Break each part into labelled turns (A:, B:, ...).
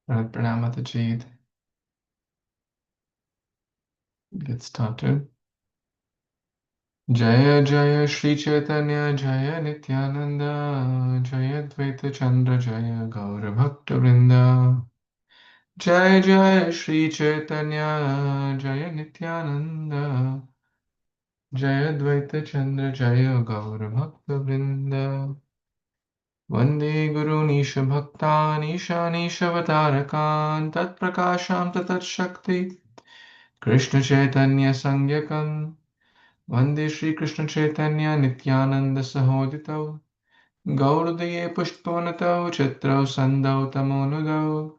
A: Pranam Mataji. Get started. Jaya Jaya Shri Chaitanya Jaya Nityananda Jaya Dvaita Chandra Jaya Gaura Bhakta Vrinda Jaya Jaya Shri Chaitanya Jaya Nityananda Jaya Dvaita Chandra Jaya Gaura Bhakta Vrinda Vande Guru Nisha Bhaktan Isha Nisha Vatarakan Tat Prakasham Tat Shakti Krishna Chaitanya Sangyakam Vande Shri Krishna Chaitanya Nityananda Sahoditau Gaudaya Pushpanatau Chatrau Sandau Tamonudau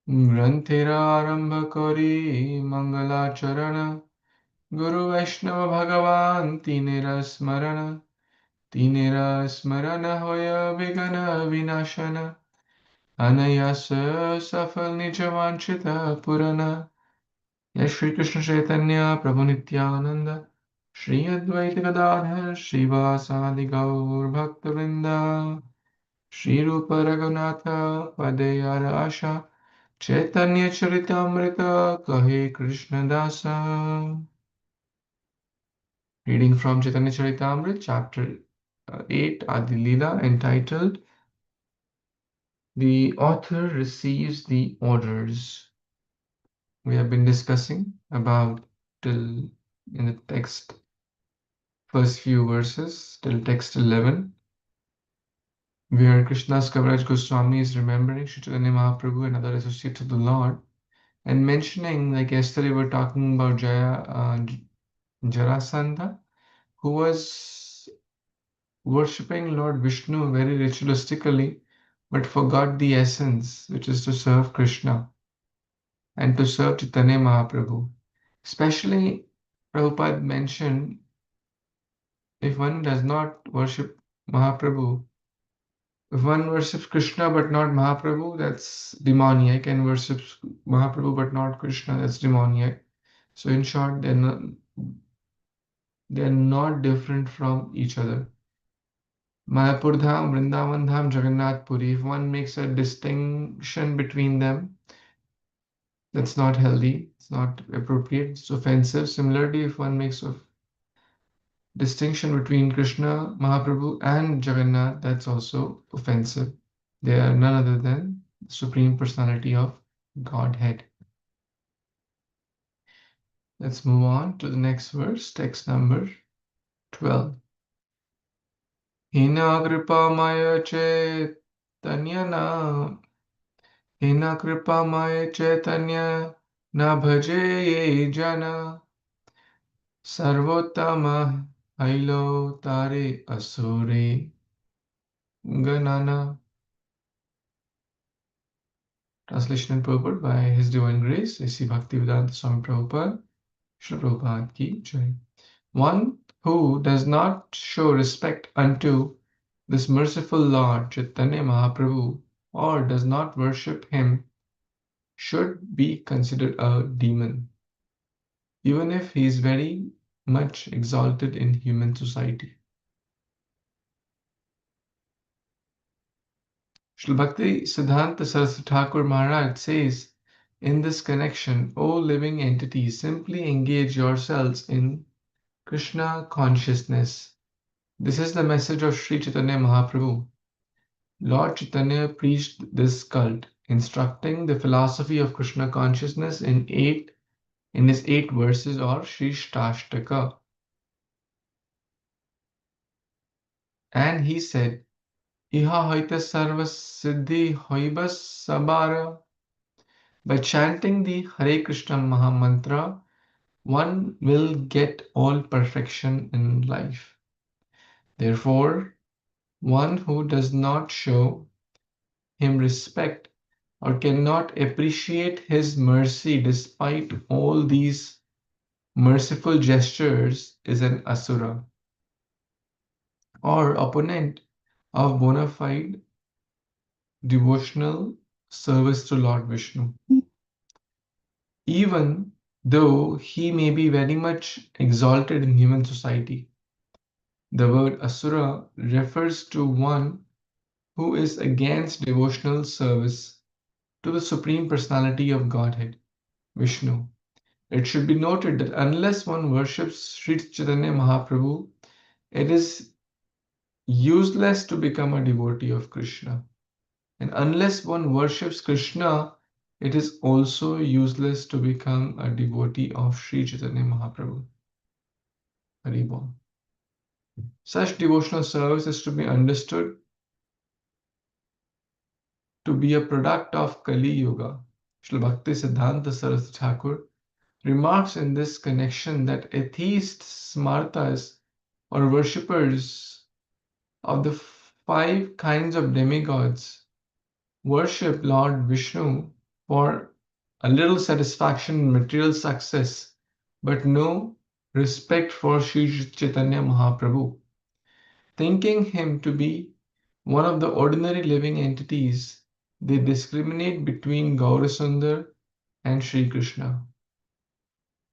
A: Granthira Arambha Kori Mangala Charana Guru Vaishnava Bhagavan Tinera Smarana Hoya Vigana Vinashana Anayasa Safal Nijavanchita Purana Yes, Shri Krishna Chaitanya Prabhu Nityananda Shri Advaita Gadadhar Srivasadi Gaur Bhaktavinda Shri Rupa Raghunatha Padayara Asha Chaitanya Charitamrita Kahe Krishna Dasa. Reading from Chaitanya Charitamrita, chapter 8, Adi Lila, entitled The Author Receives the Orders. We have been discussing about till in the text first few verses till text 11, where Krishna's Kaviraj Goswami is remembering Sri Chaitanya Mahaprabhu and other associates of the Lord, and mentioning, like yesterday, we were talking about Jarasandha, who was worshipping Lord Vishnu very ritualistically, but forgot the essence, which is to serve Krishna and to serve Chaitanya Mahaprabhu. Especially, Prabhupada mentioned if one does not worship Mahaprabhu, if one worships Krishna but not Mahaprabhu, that's demoniac, and worships Mahaprabhu but not Krishna, that's demoniac. So in short, they're not different from each other. Mayapur Dham, Vrindavan Dham, Jagannath Puri. If one makes a distinction between them, that's not healthy. It's not appropriate. It's offensive. Similarly, if one makes a distinction between Krishna, Mahaprabhu, and Jagannath, that's also offensive. They are none other than the Supreme Personality of Godhead. Let's move on to the next verse, text number 12. Hina kripa maya chaitanya Hina kripa maya chaitanya na bhaje ye jana sarvotama hailo tare asure ganana. Translation and purport by His Divine Grace, A.C. Bhaktivedanta Swami Prabhupada, Srila Prabhupada Ki Jai. One who does not show respect unto this merciful Lord Chaitanya Mahaprabhu or does not worship him should be considered a demon, even if he is very much exalted in human society. Srila Bhakti Siddhanta Saraswati Thakur Maharaj says, in this connection, O living entities, simply engage yourselves in Krishna consciousness. This is the message of Sri Chaitanya Mahaprabhu. Lord Chaitanya preached this cult, instructing the philosophy of Krishna consciousness in his 8 verses or Sri Shtashtaka. And he said, Iha hoita sarva siddhi hoibas sabara. By chanting the Hare Krishna Maha Mantra, one will get all perfection in life. Therefore, one who does not show him respect or cannot appreciate his mercy despite all these merciful gestures is an asura or opponent of bona fide devotional service to Lord Vishnu. Even though he may be very much exalted in human society. The word asura refers to one who is against devotional service to the Supreme Personality of Godhead, Vishnu. It should be noted that unless one worships Sri Chaitanya Mahaprabhu, it is useless to become a devotee of Krishna. And unless one worships Krishna, it is also useless to become a devotee of Sri Chaitanya Mahaprabhu. Haribol. Such devotional service is to be understood to be a product of Kali Yuga. Srila Bhakti Siddhanta Saraswati Thakur remarks in this connection that atheists, smartas, or worshippers of the five kinds of demigods worship Lord Vishnu for a little satisfaction and material success, but no respect for Sri Chaitanya Mahaprabhu, thinking him to be one of the ordinary living entities. They discriminate between Gaurasundar and Sri Krishna.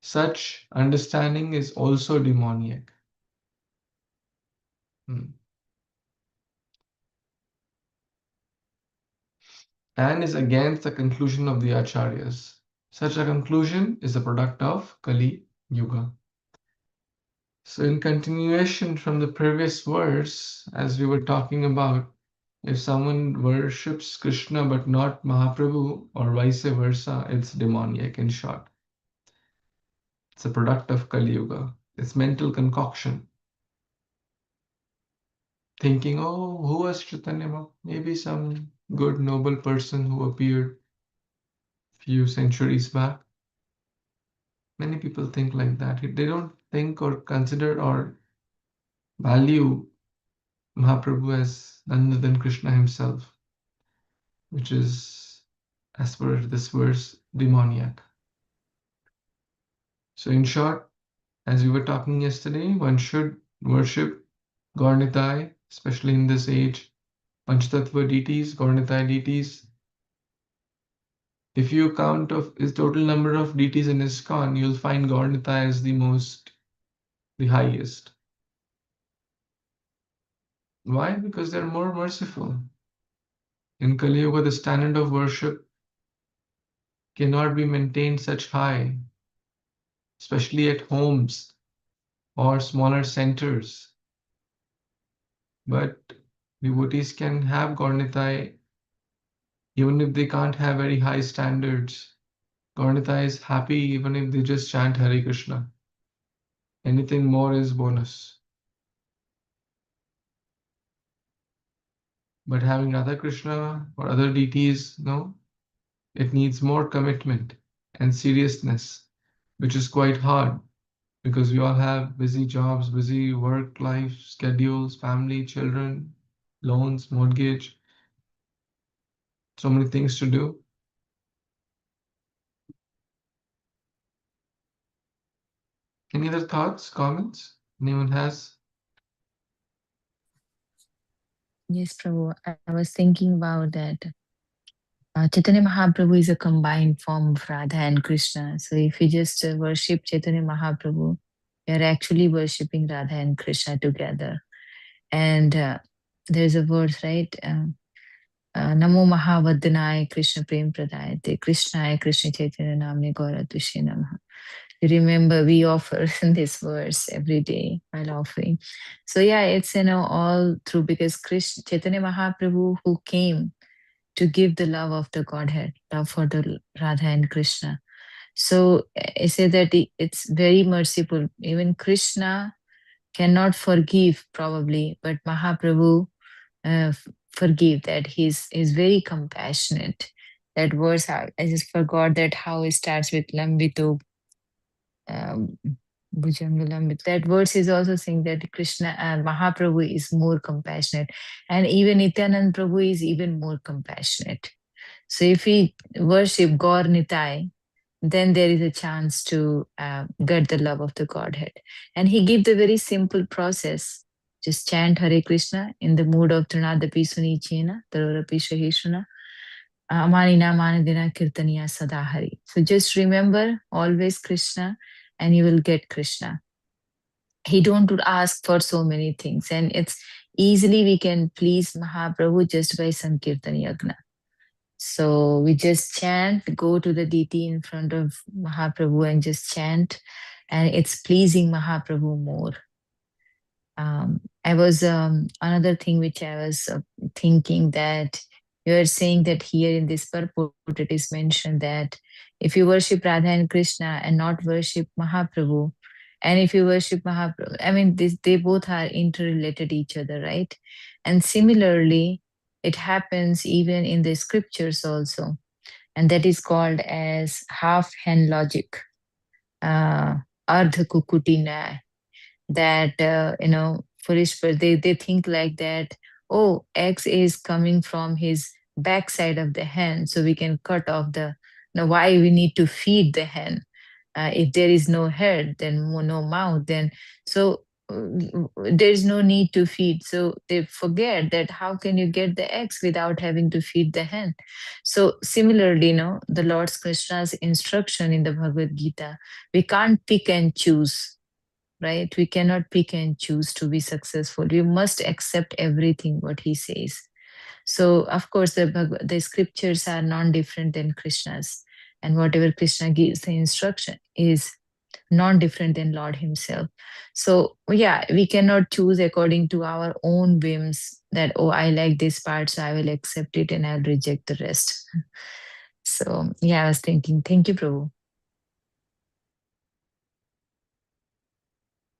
A: Such understanding is also demoniac. And is against the conclusion of the Acharyas. Such a conclusion is a product of Kali Yuga. So, in continuation from the previous verse, as we were talking about, if someone worships Krishna but not Mahaprabhu, or vice versa, it's demoniac in short. It's a product of Kali Yuga. It's mental concoction. Thinking, oh, who was Chaitanya? Maybe some good, noble person who appeared few centuries back. Many people think like that. They don't think or consider or value Mahaprabhu as none other than Krishna himself, which is, as per this verse, demoniac. So, in short, as we were talking yesterday, one should worship Gaurnitai, especially in this age, Panchatattva deities, Gaurnitai deities. If you count of his total number of deities in ISKCON, you'll find Gaurnitai as the highest. Why? Because they're more merciful. In Kali Yuga, the standard of worship cannot be maintained such high, especially at homes or smaller centers. But devotees can have Gaurnitai even if they can't have very high standards. Gaurnitai is happy even if they just chant Hare Krishna. Anything more is bonus. But having Radha Krishna or other deities, no, it needs more commitment and seriousness, which is quite hard because we all have busy jobs, busy work life schedules, family, children, loans, mortgage, so many things to do. Any other thoughts, comments anyone has?
B: Yes, Prabhu. I was thinking about that. Chaitanya Mahaprabhu is a combined form of Radha and Krishna. So if you just worship Chaitanya Mahaprabhu, you're actually worshipping Radha and Krishna together. And there's a verse, right? Namo Mahavadhanaya Krishna Prem Pradayate Krishnaya Krishna Chaitanya Namne Gaura Tushe Namaha. Remember, we offer this verse every day while offering. So yeah, it's all through because Krishna Chaitanya Mahaprabhu who came to give the love of the Godhead, love for the Radha and Krishna. So I say that it's very merciful. Even Krishna cannot forgive probably, but Mahaprabhu forgive that he's very compassionate. That verse, I just forgot that how it starts with Lambito um, Bhujangalambit. That verse is also saying that Krishna and Mahaprabhu is more compassionate, and even Nityanand Prabhu is even more compassionate. So if we worship Gaur Nitai, then there is a chance to get the love of the Godhead. And he gave the very simple process. Just chant Hare Krishna in the mood of Trinadapi Sunichena, Tarorapi Shahishuna, Amanina Manadina Kirtaniya Sadahari. So just remember always Krishna and you will get Krishna. He don't ask for so many things. And it's easily we can please Mahaprabhu just by Sankirtan Yagna. So we just chant, go to the deity in front of Mahaprabhu and just chant, and it's pleasing Mahaprabhu more. I was another thing which I was thinking, that you are saying that here in this purport it is mentioned that if you worship Radha and Krishna and not worship Mahaprabhu, and if you worship Mahaprabhu, I mean, they both are interrelated each other, right? And similarly, it happens even in the scriptures also, and that is called as half hen logic, uh, ardha kukutina, that foolish, but they think like that, oh, x is coming from his backside of the hen, so we can cut off the, now why we need to feed the hen, if there is no head, then no mouth, then so there is no need to feed, so they forget that how can you get the eggs without having to feed the hen. So similarly, the Lord Krishna's instruction in the Bhagavad Gita, we can't pick and choose, right? We cannot pick and choose to be successful. You must accept everything what he says. So of course the scriptures are non-different than Krishna's, and whatever Krishna gives the instruction is non-different than Lord himself. So yeah, we cannot choose according to our own whims, that oh, I like this part, so I will accept it and I'll reject the rest. So yeah, I was thinking, thank you, Prabhu.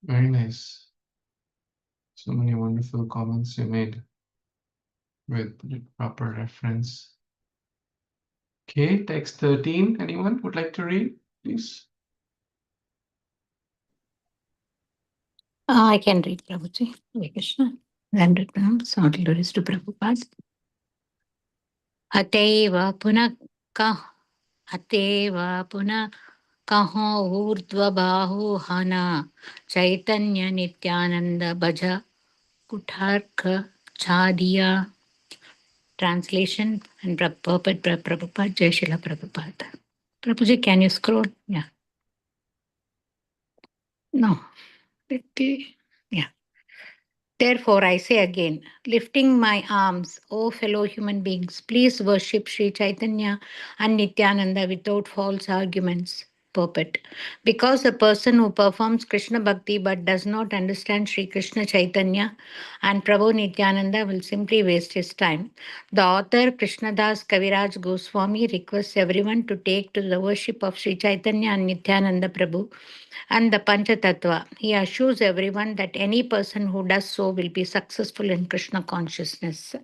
A: Very nice. So many wonderful comments you made with proper reference. Okay, text 13. Anyone would like to read, please?
C: I can read, Prabhuji. Hare Krishna. 100 grams, all glories to Prabhupada. अतएव पुनः कह अतएव पुनः कहो ऊर्ध्वबाहु हना चैतन्य नित्यानंद भज कुठार्क छादिया. Translation and Prabhupada, Jai Srila Prabhupada. Prabhuji, can you scroll? Yeah. No. Yeah. Therefore, I say again, lifting my arms, O fellow human beings, please worship Sri Chaitanya and Nityananda without false arguments. Purport. Because a person who performs Krishna Bhakti but does not understand Sri Krishna Chaitanya and Prabhu Nityananda will simply waste his time. The author Krishnadas Kaviraj Goswami requests everyone to take to the worship of Sri Chaitanya and Nityananda Prabhu and the Panchatattva. He assures everyone that any person who does so will be successful in Krishna consciousness.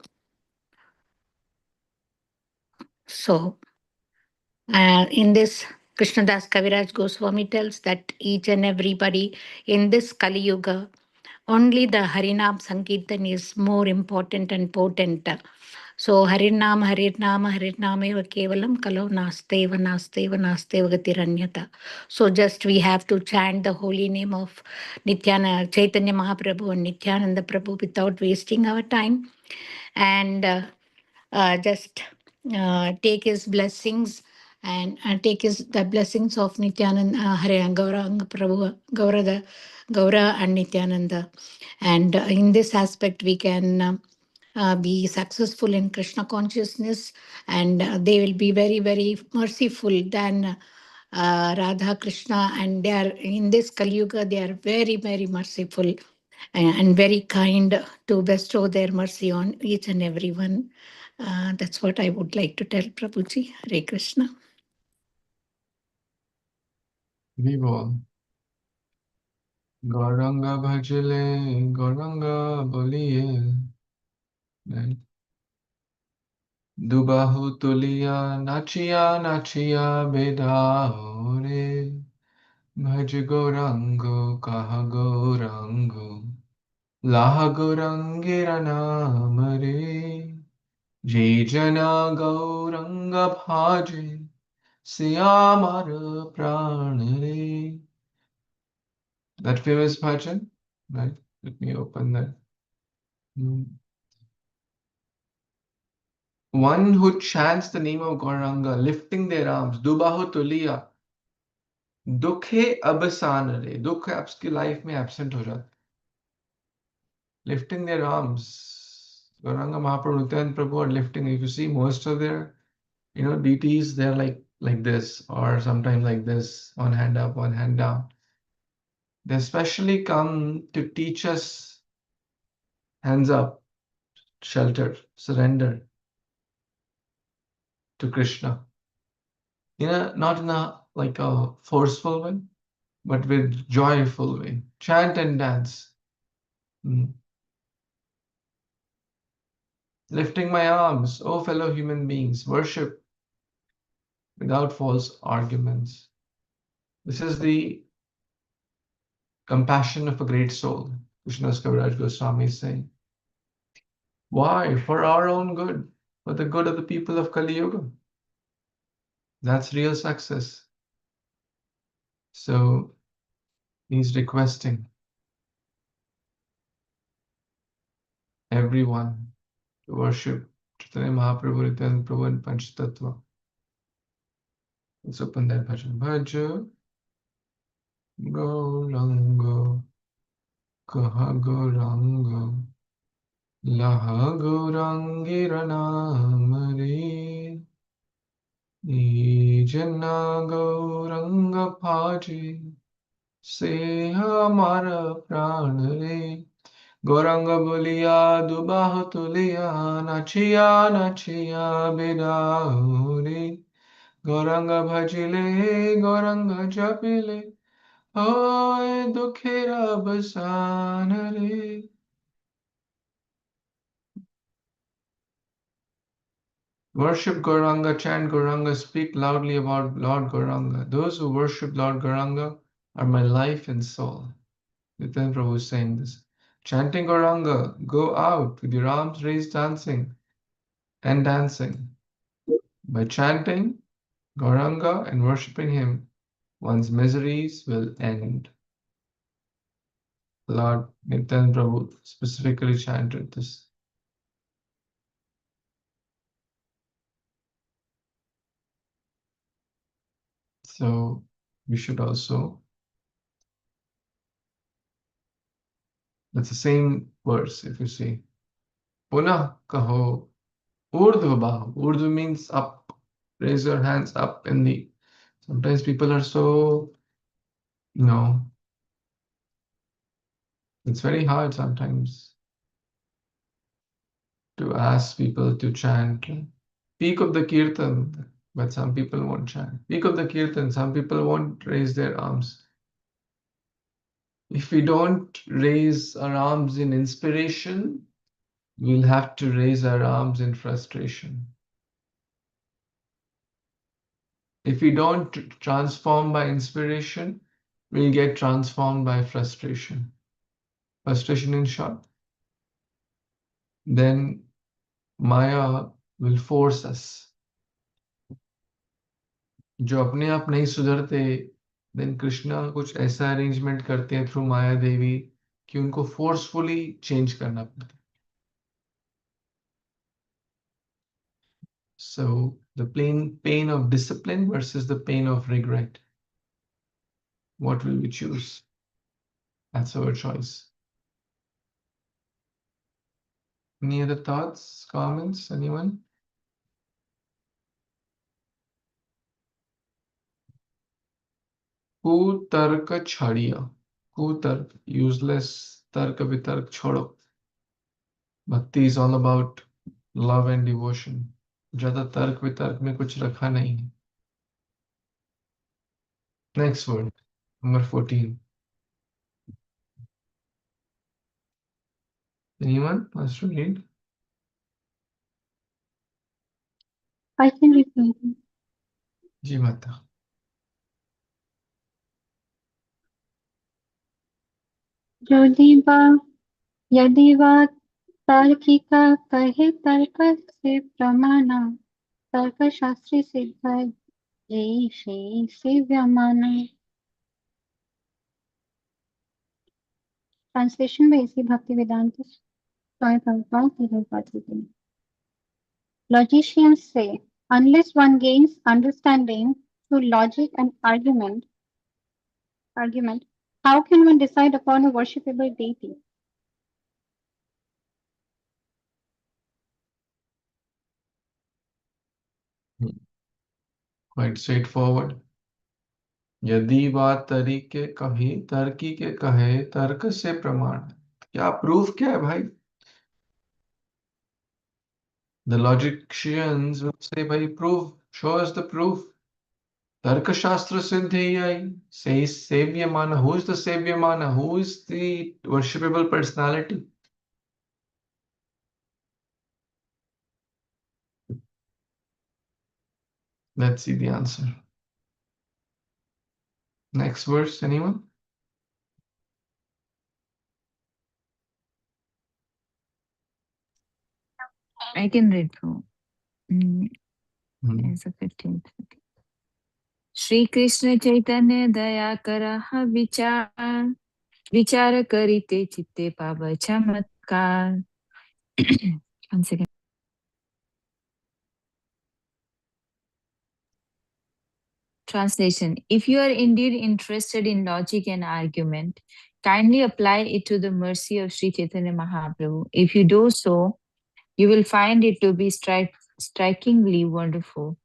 C: So, in this, Krishnadas Kaviraj Goswami tells that each and everybody in this Kali Yuga, only the Harinam Sankirtan is more important and potent. So Harinam, Harinam, Harinam eva kevalam kalo nasteva, nasteva, nasteva gatiranyata. So just we have to chant the holy name of Nityana, Chaitanya Mahaprabhu and Nityananda Prabhu without wasting our time, and just take his blessings and take his the blessings of Nityananda, Hare Gauranga Prabhu, Gaura and Nityananda. And in this aspect, we can be successful in Krishna consciousness, and they will be very, very merciful than Radha Krishna. And they are in this Kali Yuga, they are very, very merciful and very kind to bestow their mercy on each and everyone. That's what I would like to tell Prabhuji. Hare Krishna.
A: Vivo. Gauranga bhajale, Gauranga boliye. Right? Dubahu tuliya, nachiya bedare. Bhaj Gaurango, kaha Gaurango. Laha Gaurangira namare. Jai Jana Gauranga bhaje. Siyamara pranare. That famous bhajan, right? Let me open that. One who chants the name of Gauranga, lifting their arms, Dubahu Tuliya, Dukhe Abasanare, Dukh आपकी life में absent हो जाता, lifting their arms. Gauranga Mahaprabhu, Nityananda Prabhu are lifting. If you see most of their deities, they're like this, or sometimes like this, one hand up, one hand down. They especially come to teach us hands up, shelter, surrender to Krishna. Not in a forceful way, but with joyful way. Chant and dance. Mm. Lifting my arms, oh fellow human beings, worship without false arguments. This is the compassion of a great soul. Krishnadas Kaviraj Goswami is saying. Why? For our own good, for the good of the people of Kali Yuga. That's real success. So he's requesting everyone to worship Chaitanya Mahaprabhu, Nityananda Prabhu, and Panchatattva. Let's open that bhajan. Bhaja Gauranga Kaha Gauranga Laha Gaurangirana Mare Nijana Gauranga Bhaji Se Hamara Pranare Gauranga Buliya Dubahu Tuliya Nachiya Nachiya Bidauri Gauranga Bhajile Gauranga Japile Hoy Dukhera Basanare. Worship Gauranga, chant Gauranga, speak loudly about Lord Gauranga. Those who worship Lord Gauranga are my life and soul. Nityan Prabhu is saying this. Chanting Gauranga, go out with your arms raised dancing and dancing. By chanting Gauranga and worshipping him, one's miseries will end. Lord Nityan Prabhu specifically chanted this. So we should also, that's the same verse if you see. Punah kaho urdhva bahu. Urdhva means up. Raise your hands up in the. Sometimes people are so, it's very hard sometimes to ask people to chant. Speak of the kirtan, but some people won't chant. Speak of the kirtan, some people won't raise their arms. If we don't raise our arms in inspiration, we'll have to raise our arms in frustration. If we don't transform by inspiration, we'll get transformed by frustration. Frustration in short. Then Maya will force us. जो अपने आप नहीं सुधरते, then Krishna कुछ ऐसा arrangement करते हैं through Maya Devi कि उनको forcefully change करना पड़ता है. So the pain of discipline versus the pain of regret. What will we choose? That's our choice. Any other thoughts, comments, anyone? कुतर्क छाड़िया. कुतर्क, useless तर्क वितर्क छोड़ो. Bhakti is all about love and devotion. ज्यादा तर्क वितर्क में कुछ रखा नहीं है. Next word, number 14. Anyone wants to read?
D: I can repeat it.
A: Ji Mata.
D: यदि वा तार्किका कहे तर्क से प्रमाण तर्कशास्त्री सिद्ध जय सेव्यमान. Translation by A.C. Bhaktivedanta Swami Prabhupada. Logicians say, unless one gains understanding through logic and argument, how can one decide upon a worshipable deity?
A: quite straightforward. यदि बात तरीके कहे तर्की के कहे तर्क से प्रमाण, क्या प्रूफ क्या है भाई? The logicians will say, भाई proof, show us the proof. तर्क शास्त्र सिद्ध ही आई. Says Savyamana. Who is the Savyamana? Who is the worshipable personality? Let's see the answer. Next verse, anyone?
B: I can read through.
A: Hmm.
B: As a 15th. Shri Krishna Chaitanya दया करह विचार विचार करिते चित्ते पाव चमत्कार. One second. Translation. If you are indeed interested in logic and argument, kindly apply it to the mercy of Sri Chaitanya Mahaprabhu. If you do so, you will find it to be strikingly wonderful.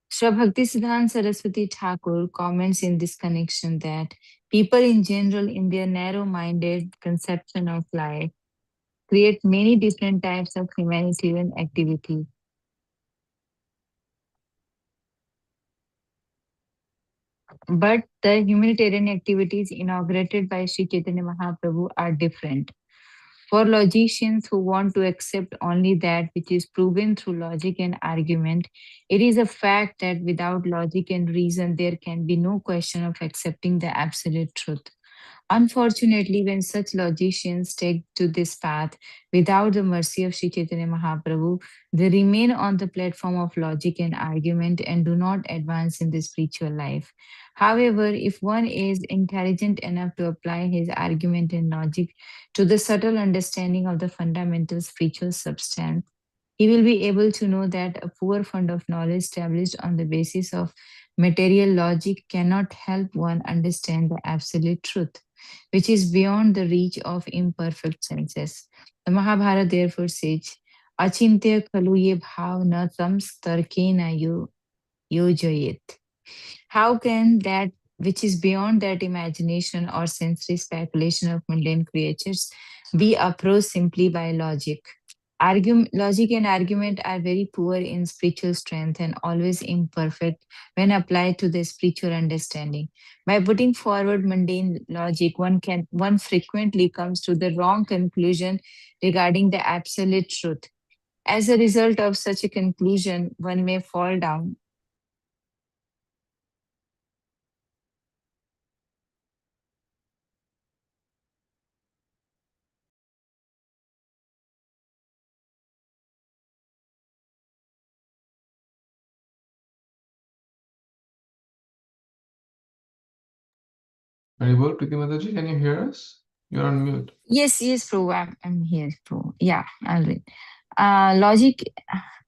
B: Sri Bhaktisiddhanta Saraswati Thakur comments in this connection that people in general, in their narrow-minded conception of life, create many different types of humanitarian activities. But the humanitarian activities inaugurated by Sri Chaitanya Mahaprabhu are different. For logicians who want to accept only that which is proven through logic and argument, it is a fact that without logic and reason, there can be no question of accepting the absolute truth. Unfortunately, when such logicians take to this path without the mercy of Sri Chaitanya Mahaprabhu, they remain on the platform of logic and argument and do not advance in the spiritual life. However, if one is intelligent enough to apply his argument and logic to the subtle understanding of the fundamental spiritual substance, he will be able to know that a poor fund of knowledge established on the basis of material logic cannot help one understand the absolute truth, which is beyond the reach of imperfect senses. The Mahabharata therefore says, Achintya khalu ye bhav na tam starkena yojayet. How can that which is beyond that imagination or sensory speculation of mundane creatures be approached simply by logic? Logic and argument are very poor in spiritual strength and always imperfect when applied to the spiritual understanding. By putting forward mundane logic, one frequently comes to the wrong conclusion regarding the absolute truth. As a result of such a conclusion, one may fall down.
A: Haribol, Preeti Mataji, can you hear us? You're on mute.
B: Yes, yes, Prabhu, I'm here, Prabhu. Yeah, I'll read. Logic,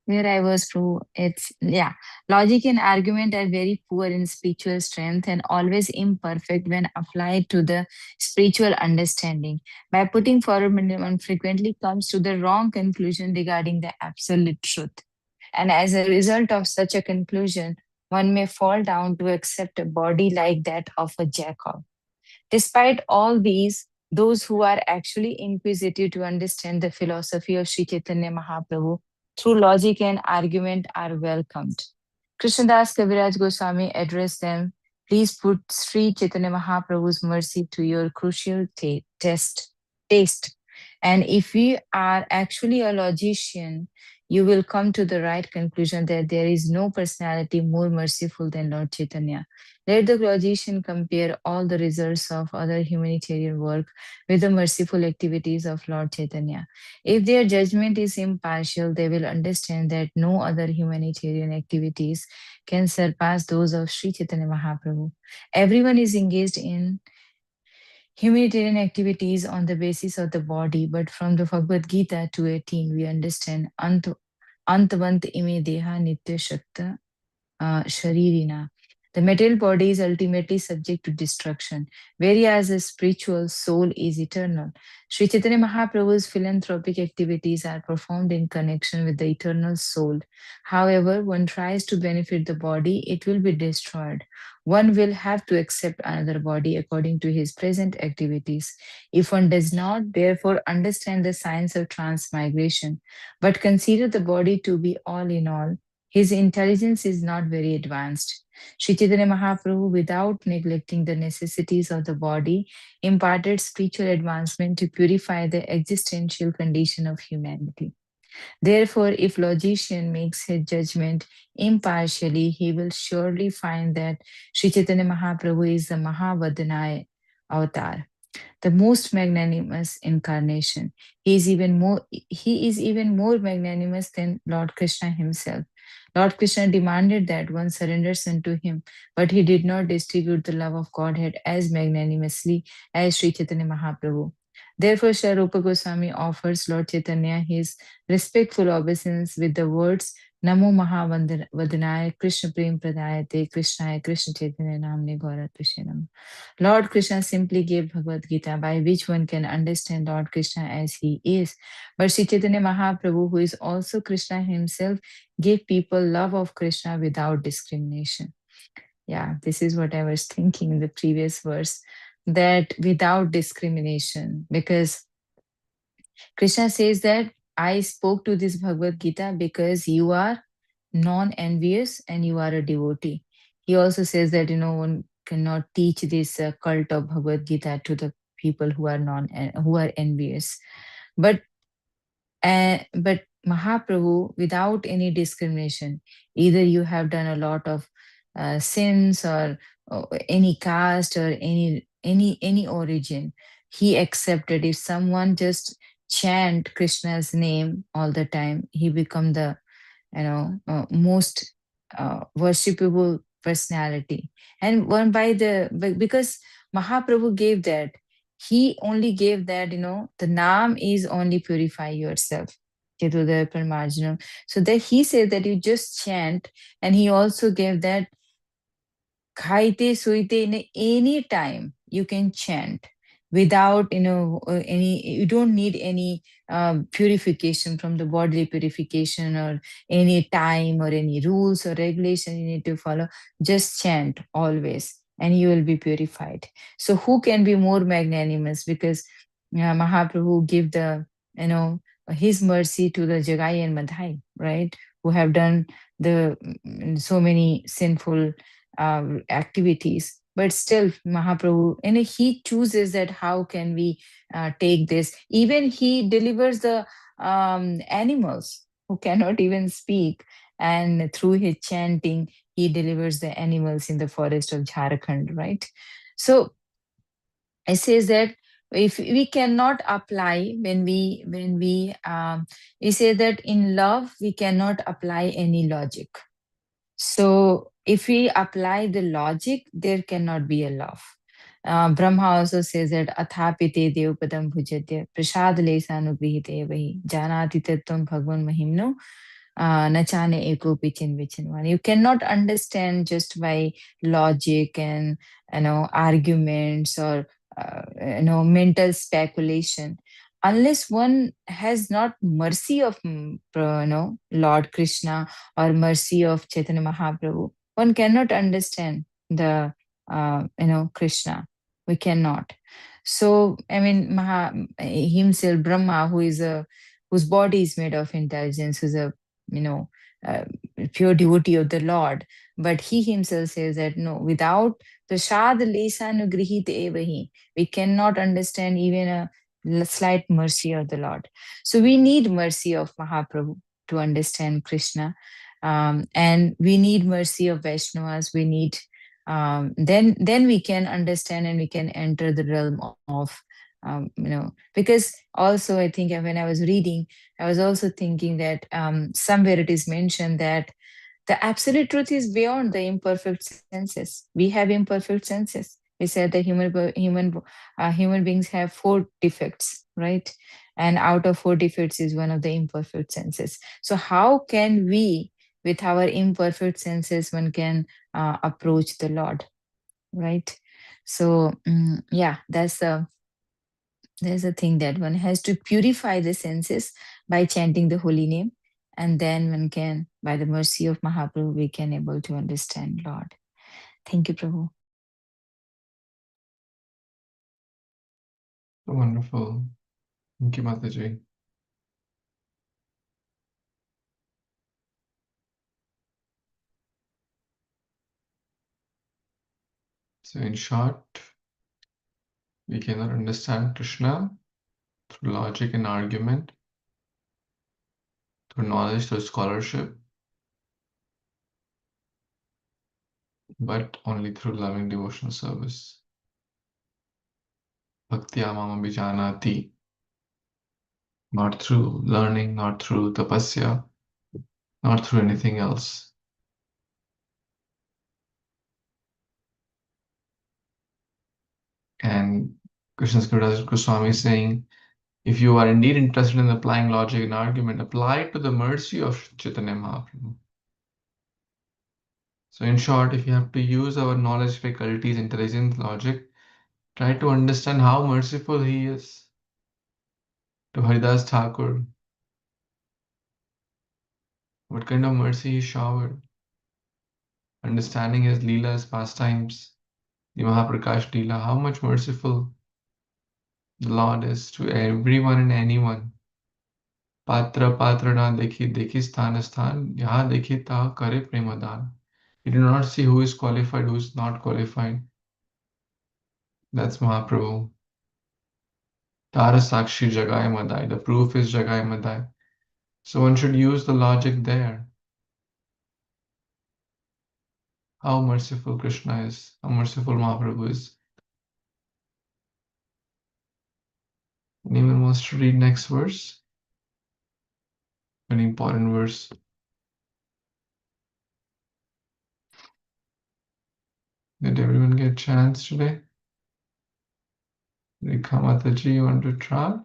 B: where I was, Prabhu, it's, yeah. Logic and argument are very poor in spiritual strength and always imperfect when applied to the spiritual understanding. By putting forward, one frequently comes to the wrong conclusion regarding the absolute truth. And as a result of such a conclusion, one may fall down to accept a body like that of a jackal. Despite all these, those who are actually inquisitive to understand the philosophy of Sri Chaitanya Mahaprabhu through logic and argument are welcomed. Krishnadas Kaviraj Goswami addressed them, please put Sri Chaitanya Mahaprabhu's mercy to your crucial taste. And if we are actually a logician, you will come to the right conclusion that there is no personality more merciful than Lord Chaitanya. Let the logician compare all the results of other humanitarian work with the merciful activities of Lord Chaitanya. If their judgment is impartial, they will understand that no other humanitarian activities can surpass those of Sri Chaitanya Mahaprabhu. Everyone is engaged in humanitarian activities on the basis of the body, but from the Bhagavad Gita 2:18, we understand Antavant ime deha nitya shakta sharirina. The material body is ultimately subject to destruction, whereas the spiritual soul is eternal. Sri Chaitanya Mahaprabhu's philanthropic activities are performed in connection with the eternal soul. However, one tries to benefit the body, it will be destroyed. One will have to accept another body according to his present activities. If one does not, therefore, understand the science of transmigration, but consider the body to be all in all, his intelligence is not very advanced. Sri Chaitanya Mahaprabhu, without neglecting the necessities of the body, imparted spiritual advancement to purify the existential condition of humanity. Therefore, if logician makes his judgment impartially, he will surely find that Sri Chaitanya Mahaprabhu is the Mahavadhanaya avatar, the most magnanimous incarnation. He is even more magnanimous than Lord Krishna himself. Lord Krishna demanded that one surrenders unto him, but he did not distribute the love of Godhead as magnanimously as Sri Chaitanya Mahaprabhu. Therefore, Sri Rupa Goswami offers Lord Chaitanya his respectful obeisance with the words Namo Mahavadhanaya Krishna Prem Pradayate Krishnaya Krishna Chaitanya Namne Gaura Krishnam. Lord Krishna simply gave Bhagavad Gita by which one can understand Lord Krishna as he is. But Sri Chaitanya Mahaprabhu, who is also Krishna himself, gave people love of Krishna without discrimination. Yeah, this is what I was thinking in the previous verse, that without discrimination, because Krishna says that I spoke to this Bhagavad Gita because you are non-envious and you are a devotee. He also says that one cannot teach this cult of Bhagavad Gita to the people who are envious. But but Mahaprabhu, without any discrimination, either you have done a lot of sins or any caste or any origin, he accepted. If someone just chant Krishna's name all the time, he become the most worshipable personality. And one because Mahaprabhu gave that, he only gave that, the naam is only purify yourself. Chetudaya Paramarjanam. So that he said that you just chant, and he also gave that Khaite suite in any time you can chant without any, you don't need any purification from the bodily purification or any time or any rules or regulation you need to follow. Just chant always and you will be purified. So who can be more magnanimous? Because Mahaprabhu give the his mercy to the Jagai and Madhai, right, who have done the so many sinful activities. But still, Mahaprabhu, and he chooses that how can we take this. Even he delivers the animals who cannot even speak, and through his chanting, he delivers the animals in the forest of Jharkhand, right? So it says that if we cannot apply we say that in love we cannot apply any logic. So if we apply the logic, there cannot be a love. Brahma also says that athapite devapadam bhujatya prasad lesanugrihite vahi janati tattvam bhagwan mahimno nachane eko pichin vichinvan. You cannot understand just by logic and arguments or mental speculation unless one has not mercy of Lord Krishna or mercy of Chaitanya Mahaprabhu. One cannot understand the Krishna. We cannot. So I mean, himself Brahma, whose body is made of intelligence, who's a you know uh, pure devotee of the Lord, but he himself says that no, without prasad lesanugrihit evahi, we cannot understand even a slight mercy of the Lord. So we need mercy of Mahaprabhu to understand Krishna, and we need mercy of Vaishnavas. We need then we can understand and we can enter the realm of because also I think when I was reading, I was also thinking that somewhere it is mentioned that the absolute truth is beyond the imperfect senses. We have imperfect senses. We said that human beings have 4 defects, right? And out of 4 defects is one of the imperfect senses. So how can we with our imperfect senses, one can approach the Lord, right? So, yeah, there's a thing that one has to purify the senses by chanting the holy name, and then one can, by the mercy of Mahaprabhu, we can able to understand Lord. Thank you, Prabhu.
A: Wonderful. Thank you, Mataji. So in short, we cannot understand Krishna through logic and argument, through knowledge, through scholarship, but only through loving devotional service. Bhaktya mama bijanati. Not through learning, not through tapasya, not through anything else. And Krishna's Kaviraj Goswami is saying, if you are indeed interested in applying logic and argument, apply it to the mercy of Chaitanya Mahaprabhu. So in short, if you have to use our knowledge, faculties, intelligence, logic, try to understand how merciful he is to Haridas Thakur, what kind of mercy he showered, understanding his Leela's pastimes, the Mahaprakash Leela, how much merciful the Lord is to everyone and anyone. Patra patra na dekhi dekhi sthana sthan, yaha dekhi taha kare premadan. You do not see who is qualified, who is not qualified. That's Mahaprabhu. Tara Sakshi Jagai Madai. The proof is Jagai Madai. So one should use the logic there. How merciful Krishna is, how merciful Mahaprabhu is. Anyone wants to read next verse? An important verse. Did everyone get a chance today? Rekha Mataji, you want to try?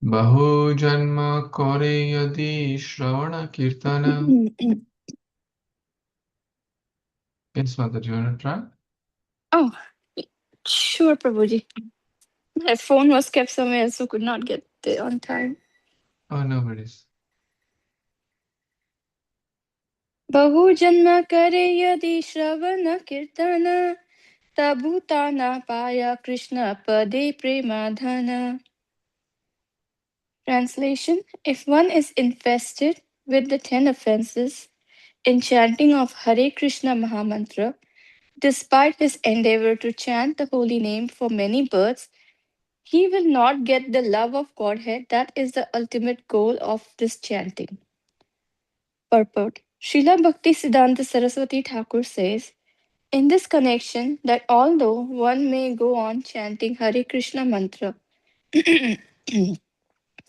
A: Bahu janma kore yadi shravana kirtana. Yes, Mataji, you want to try?
E: Oh, sure, Prabhuji. My phone was kept somewhere, so could not get there on time.
A: Oh, no worries.
E: बहु जन्म करे यदि श्रवण कीर्तन तबुता न पाया कृष्ण पदे प्रेमाधन. Translation: If one is infested with the 10 offenses in chanting of Hare Krishna Mahamantra, despite his endeavor to chant the holy name for many births, he will not get the love of Godhead that is the ultimate goal of this chanting. Purport: Srila Bhakti Siddhanta Saraswati Thakur says, in this connection, that although one may go on chanting Hare Krishna mantra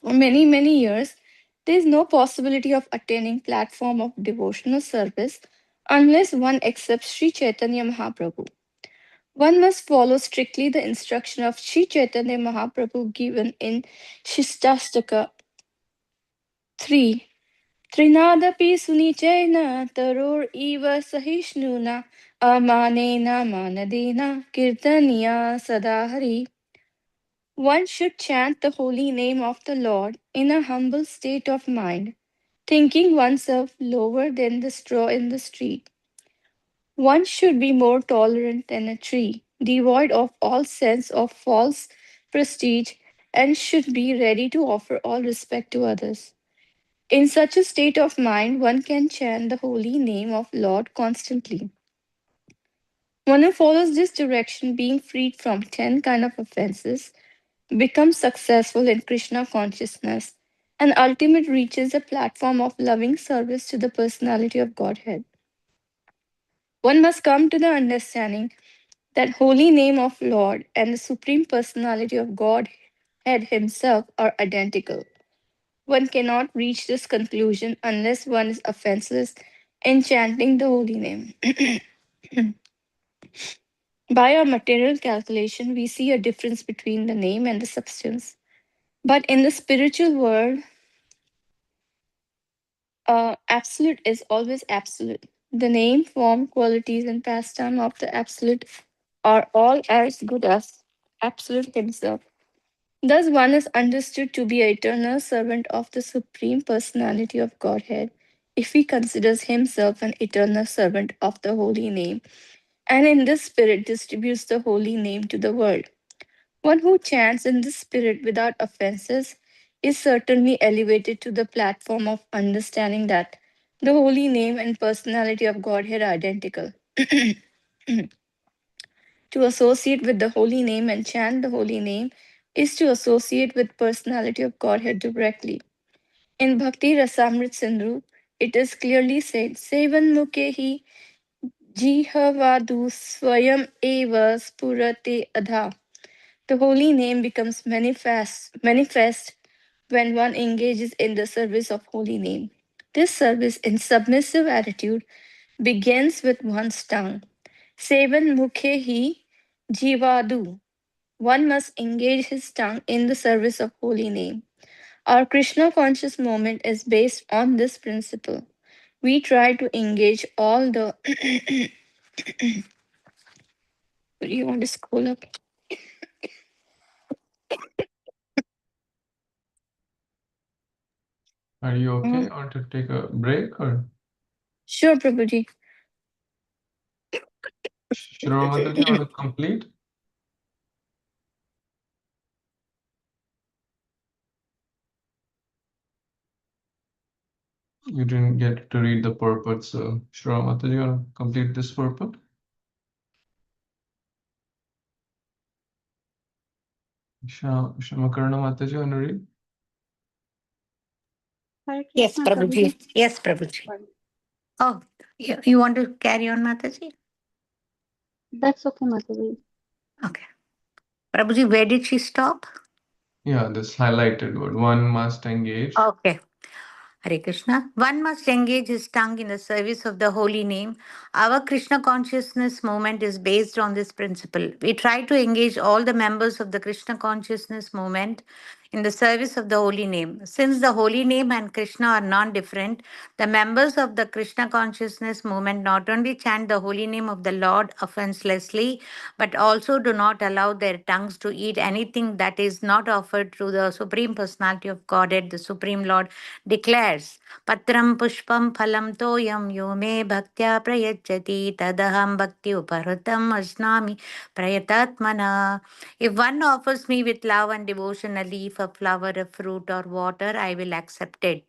E: for many, many years, there is no possibility of attaining platform of devotional service unless one accepts Sri Chaitanya Mahaprabhu. One must follow strictly the instruction of Sri Chaitanya Mahaprabhu given in Shistastaka 3. Trinadapi sunichaina taror eva sahishnuna amanena manadena kirtaniya sadahari. One should chant the holy name of the Lord in a humble state of mind, thinking oneself lower than the straw in the street. One should be more tolerant than a tree, devoid of all sense of false prestige, and should be ready to offer all respect to others. In such a state of mind, one can chant the holy name of Lord constantly. One who follows this direction, being freed from 10 kind of offenses, becomes successful in Krishna consciousness and ultimately reaches a platform of loving service to the personality of Godhead. One must come to the understanding that holy name of Lord and the supreme personality of Godhead himself are identical. One cannot reach this conclusion unless one is offenseless in chanting the holy name. By our material calculation, we see a difference between the name and the substance. But in the spiritual world, absolute is always absolute. The name, form, qualities, and pastime of the absolute are all as good as absolute himself. Thus, one is understood to be an eternal servant of the Supreme Personality of Godhead if he considers himself an eternal servant of the Holy Name, and in this spirit distributes the Holy Name to the world. One who chants in this spirit without offenses is certainly elevated to the platform of understanding that the Holy Name and personality of Godhead are identical. To associate with the Holy Name and chant the Holy Name is to associate with personality of Godhead directly. In Bhakti Rasamrit Sindhu, it is clearly said, Sevan Mukhe Jihavadu Swayam Eva Spurate Adha. The holy name becomes manifest when one engages in the service of holy name. This service in submissive attitude begins with one's tongue. Sevan mukhe hi jivadu. One must engage his tongue in the service of holy name. Our Krishna conscious movement is based on this principle. We try to engage all the. Do you want to scroll up?
A: Are you okay? Or to take a break or?
E: Sure, Prabhuji.
A: Shravana Mataji, you want to complete? You didn't get to read the purport, so Shravana Mataji, you want to complete this purport? Shamakarna Mataji, you want to read?
D: Hare
C: Yes,
D: Krishna,
C: Prabhuji.
D: Prabhuji.
C: Yes, Prabhuji.
D: Sorry.
C: Oh, you want to carry on, Mataji?
D: That's okay, Mataji.
C: Okay. Prabhuji, where did she stop?
A: Yeah, this highlighted word. One must engage.
C: Okay. Hare Krishna. One must engage his tongue in the service of the holy name. Our Krishna consciousness movement is based on this principle. We try to engage all the members of the Krishna consciousness movement in the service of the holy name. Since the holy name and Krishna are non different, the members of the Krishna consciousness movement not only chant the holy name of the Lord offenselessly, but also do not allow their tongues to eat anything that is not offered to the Supreme Personality of Godhead, the Supreme Lord declares, Patram Pushpam Phalam Toyam Yo Me Bhaktya Prayachati Tadaham Bhakti Uparutam Asnami Prayatatmana. If one offers me with love and devotion a leaf, a flower, a fruit, or water, I will accept it.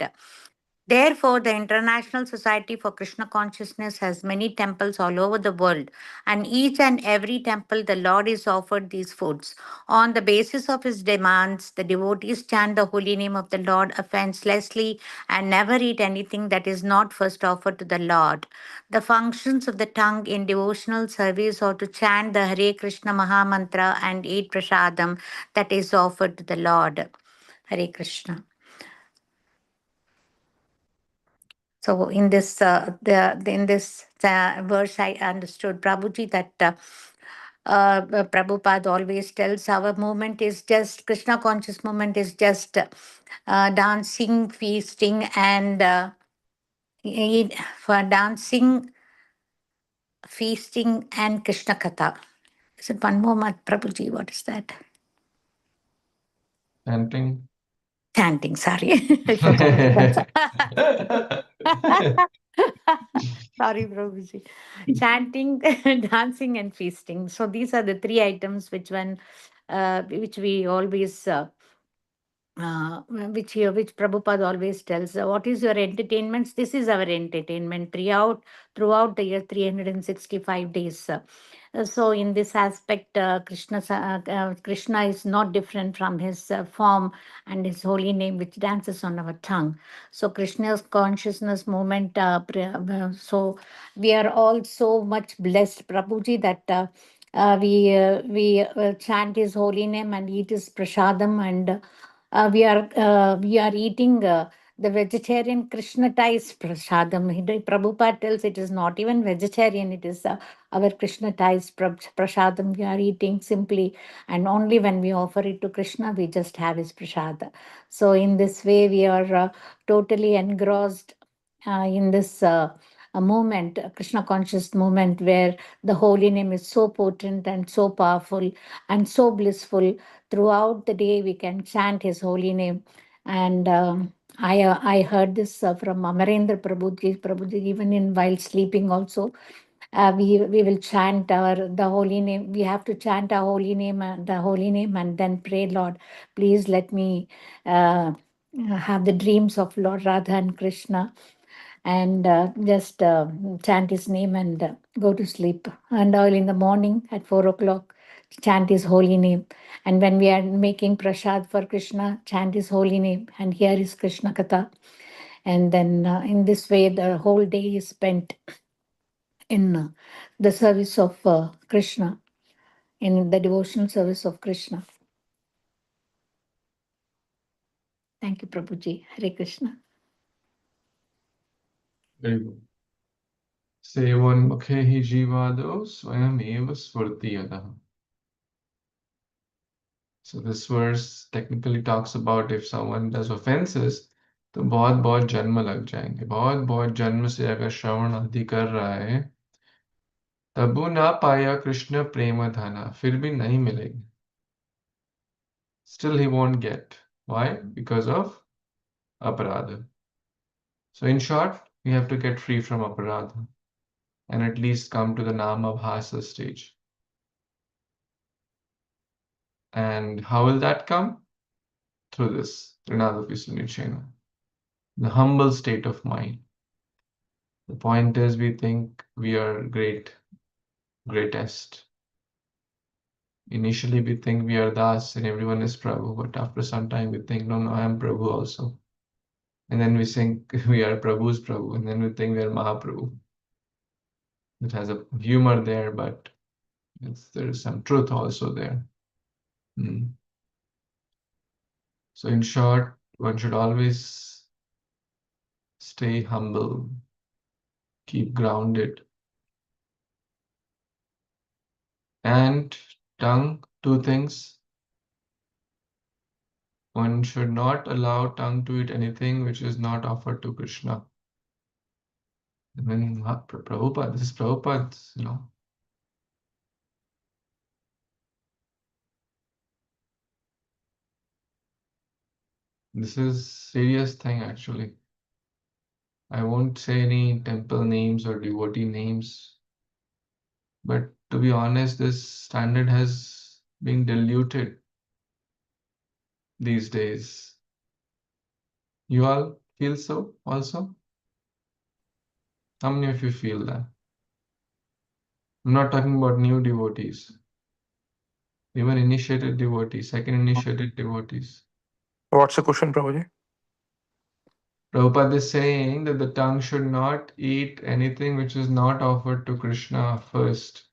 C: Therefore, the International Society for Krishna Consciousness has many temples all over the world, and each and every temple the Lord is offered these foods. On the basis of his demands, the devotees chant the holy name of the Lord offenselessly and never eat anything that is not first offered to the Lord. The functions of the tongue in devotional service are to chant the Hare Krishna Maha Mantra and eat prasadam that is offered to the Lord. Hare Krishna. So in this in this verse, I understood Prabhuji that Prabhupada always tells our movement is just Krishna conscious movement is just dancing, feasting, and for dancing, feasting, and Krishna Katha. Is it one more, Prabhuji? What is that?
A: Chanting.
C: Chanting, sorry. I forgot. Sorry, Prabhuji. Chanting, dancing, and feasting. So these are the three items which we always which Prabhupada always tells, what is your entertainments? This is our entertainment throughout the year, 365 days. So in this aspect, Krishna is not different from his form and his holy name, which dances on our tongue. So Krishna's consciousness movement. So we are all so much blessed, Prabhuji, that. We chant his holy name and eat his prasadam, and we are eating the vegetarian Krishnatized prasadam. Prabhupada tells it is not even vegetarian, it is our Krishnatized prasadam we are eating simply, and only when we offer it to Krishna, we just have his prasada. So, in this way, we are totally engrossed in this. A moment, a Krishna conscious moment, where the holy name is so potent and so powerful and so blissful. Throughout the day, we can chant his holy name. And I heard this from Amarendra Prabhuji, even in while sleeping also. We will chant the holy name. We have to chant our holy name, the holy name, and then pray, Lord, please let me have the dreams of Lord Radha and Krishna, and just chant his name and go to sleep. And early in the morning at 4 o'clock, chant his holy name. And when we are making prasad for Krishna, chant his holy name and hear his Krishna Katha. And then in this way, the whole day is spent in the service of Krishna, in the devotional service of Krishna. Thank you, Prabhuji. Hare Krishna.
A: Very good. Sevanmukhe hi jivado swayameva sfurtiyadaha. So this verse technically talks about if someone does offenses, तो बहुत बहुत जन्म लग जाएंगे, बहुत बहुत जन्म से अगर श्रवण आदि कर रहा है, तबु ना पाया कृष्ण प्रेम धना, फिर भी नहीं मिलेगी. Still he won't get. Why? Because of aparadha. So in short, we have to get free from aparadha and at least come to the nama bhasa stage. And how will that come? Through this Trinadapisunichena, the humble state of mind. The point is, we think we are great, greatest. Initially, we think we are Das and everyone is Prabhu, but after some time, we think, no, I am Prabhu also. And then we think we are Prabhu's Prabhu, and then we think we are Mahaprabhu. It has a humor there, but there is some truth also there. So, in short, one should always stay humble, keep grounded, and tongue, two things. One should not allow tongue to eat anything which is not offered to Krishna. I mean, Prabhupada, this is Prabhupada's, this is serious thing actually. I won't say any temple names or devotee names, but to be honest, this standard has been diluted these days. You all feel so also? How many of you feel that? I'm not talking about new devotees, even initiated devotees, second initiated devotees.
F: What's the question, Prabhuji?
A: Prabhupada is saying that the tongue should not eat anything which is not offered to Krishna first.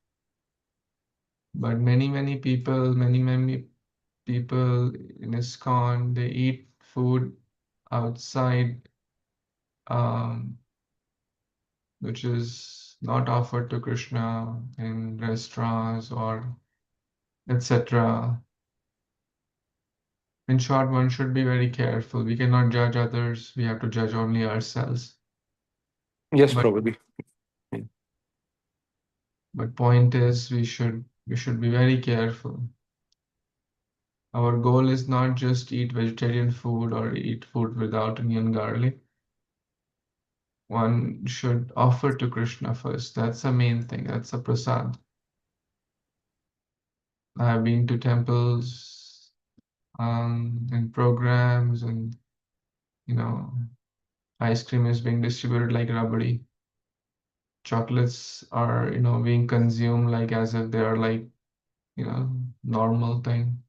A: But many people, many people in ISKCON, they eat food outside, which is not offered to Krishna in restaurants or etc. In short, one should be very careful. We cannot judge others. We have to judge only ourselves.
F: Yes,
A: But
F: Prabhuji.
A: But point is, we should be very careful. Our goal is not just eat vegetarian food or eat food without onion garlic. One should offer to Krishna first. That's the main thing. That's the prasad. I have been to temples and programs, and ice cream is being distributed like rabdi. Chocolates are being consumed like as if they are like normal thing.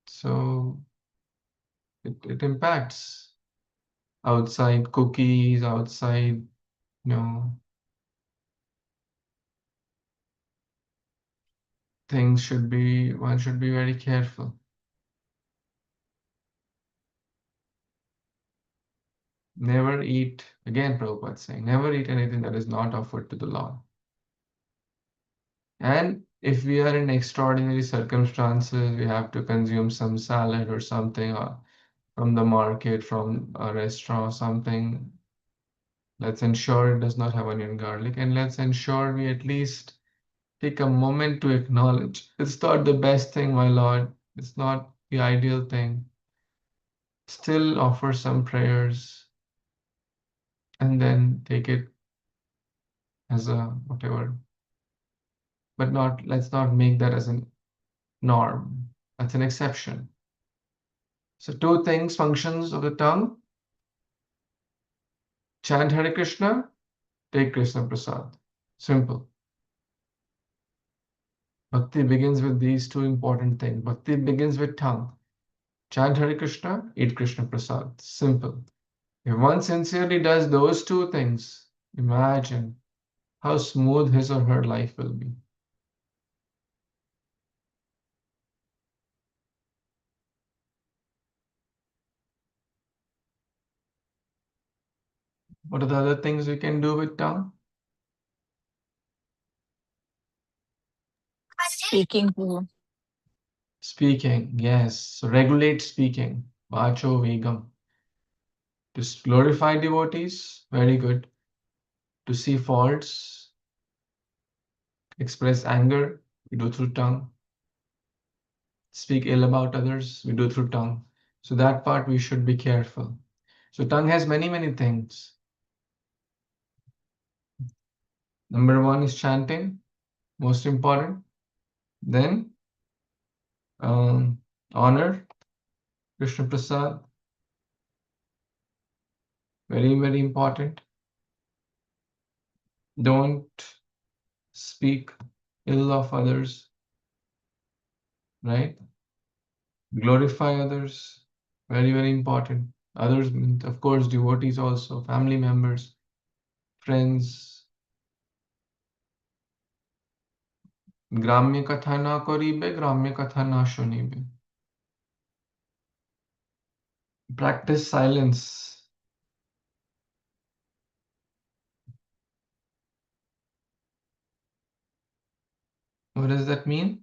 A: So it impacts. Outside cookies, outside, things one should be very careful. Never eat, again Prabhupada saying, never eat anything that is not offered to the Lord. And if we are in extraordinary circumstances, we have to consume some salad or something from the market, from a restaurant or something. Let's ensure it does not have onion garlic, and let's ensure we at least take a moment to acknowledge it's not the best thing, my Lord. It's not the ideal thing. Still offer some prayers and then take it as a whatever. But let's not make that as a norm. That's an exception. So two things, functions of the tongue. Chant Hare Krishna, take Krishna Prasad. Simple. Bhakti begins with these two important things. Bhakti begins with tongue. Chant Hare Krishna, eat Krishna Prasad. Simple. If one sincerely does those two things, imagine how smooth his or her life will be. What are the other things we can do with tongue?
B: Speaking to
A: Speaking, yes. So regulate speaking. Vacho Vegam. To glorify devotees, very good. To see faults, express anger, we do through tongue. Speak ill about others, we do through tongue. So that part we should be careful. So tongue has many, many things. Number one is chanting, most important. Then honor, Krishna Prasad, very, very important. Don't speak ill of others, right? Glorify others, very, very important. Others, of course, devotees also, family members, friends. Gramya katha na karibe, gramya katha na shunibe. Practice silence. What does that mean?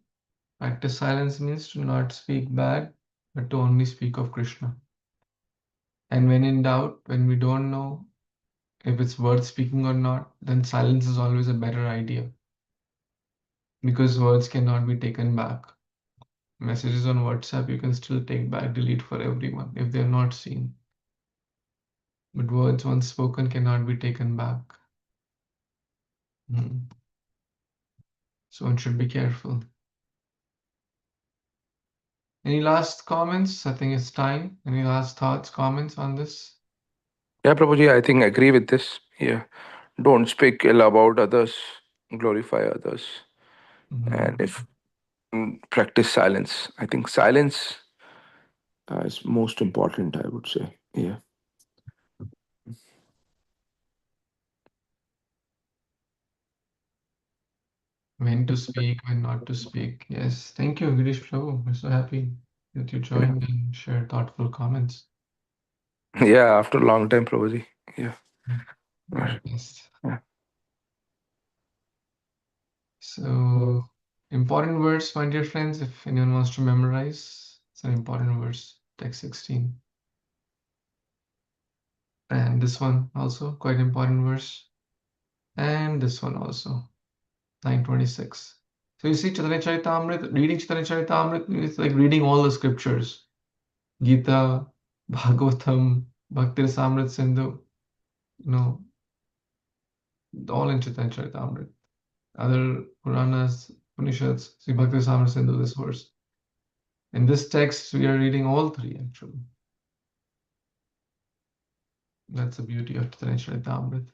A: Practice silence means to not speak bad, but to only speak of Krishna. And when in doubt, when we don't know if it's worth speaking or not, then silence is always a better idea. Because words cannot be taken back. Messages on WhatsApp you can still take back, delete for everyone if they're not seen. But words once spoken cannot be taken back. So one should be careful. Any last comments? I think it's time. Any last thoughts, comments on this?
F: Yeah, Prabhuji, I think I agree with this. Yeah. Don't speak ill about others, glorify others. And if practice silence, I think silence is most important, I would say. Yeah.
A: When to speak, when not to speak. Yes, thank you, Girish Prabhu. We're so happy that you joined and shared thoughtful comments.
F: Yeah, after a long time, Prabhuji. Yeah.
A: Very best.
F: Yeah.
A: So, important verse, my dear friends, if anyone wants to memorize, it's an important verse, text 16. And this one also, quite important verse. And this one also, 926. So you see Chaitanya Charitamrita, reading Chaitanya Charitamrita, it's like reading all the scriptures. Gita, Bhagavatam, Bhakti Rasamrita Sindhu, all in Chaitanya Charitamrita. Other Puranas, Upanishads, Sri Bhakti Rasamrita Sindhu, this verse. In this text, we are reading all three actually. That's the beauty of Chaitanya Charitamrita.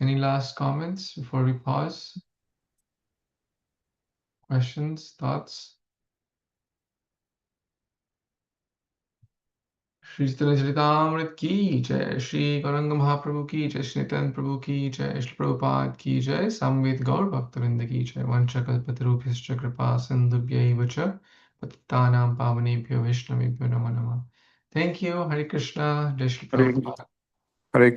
A: Any last comments before we pause? Questions, thoughts? Shri Chaitanya Charitamrita ki jai, Shri Gauranga Mahaprabhu ki jai, Shri Nityananda Prabhu ki jai, Shri Prabhupada ki jai, Samved Gaur Bhaktavinda ki jai, Vancha Kalpatarubhyascha Kripa Sindhubhyaiva cha Pattanam Pavanebhyo Vaishnavebhyo Namo Namah. Thank you. Hare Krishna. Jai Shri
F: Hare
A: Prabhupada.
F: Hare